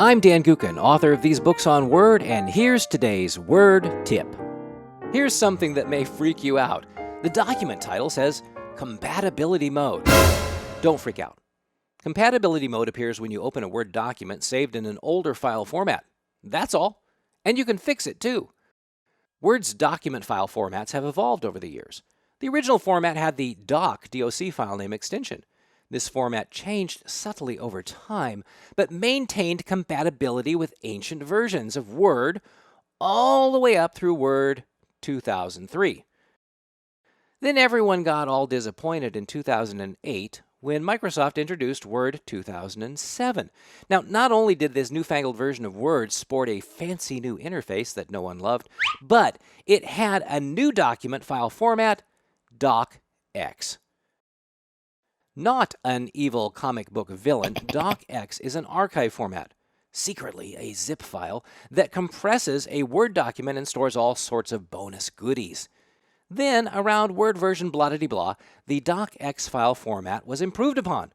I'm Dan Gookin, author of these books on Word, and here's today's Word tip. Here's something that may freak you out. The document title says Compatibility Mode. Don't freak out. Compatibility Mode appears when you open a Word document saved in an older file format. That's all. And you can fix it too. Word's document file formats have evolved over the years. The original format had the doc file name extension. This format changed subtly over time, but maintained compatibility with ancient versions of Word all the way up through Word 2003. Then everyone got all disappointed in 2008 when Microsoft introduced Word 2007. Now, not only did this newfangled version of Word sport a fancy new interface that no one loved, but it had a new document file format, docx. Not an evil comic book villain, docx is an archive format, secretly a zip file, that compresses a Word document and stores all sorts of bonus goodies. Then, around Word version blah-de-blah, the docx file format was improved upon.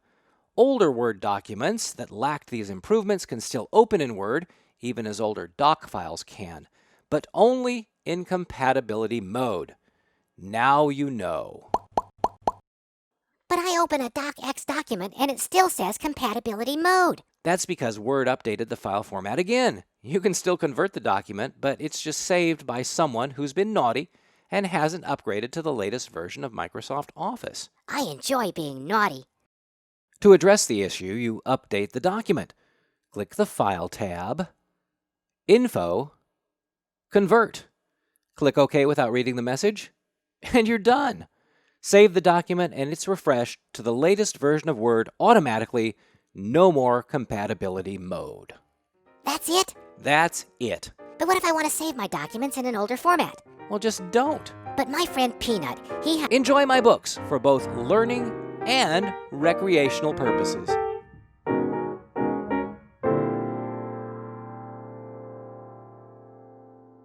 Older Word documents that lacked these improvements can still open in Word, even as older doc files can, but only in compatibility mode. Now you know. But I open a docx document and it still says compatibility mode. That's because Word updated the file format again. You can still convert the document, but it's just saved by someone who's been naughty and hasn't upgraded to the latest version of Microsoft Office. I enjoy being naughty. To address the issue, you update the document. Click the File tab, Info, Convert. Click OK without reading the message, and you're done. Save the document and it's refreshed to the latest version of Word automatically. No more compatibility mode. That's it? That's it. But what if I want to save my documents in an older format? Well, just don't. But my friend Peanut, Enjoy my books for both learning and recreational purposes.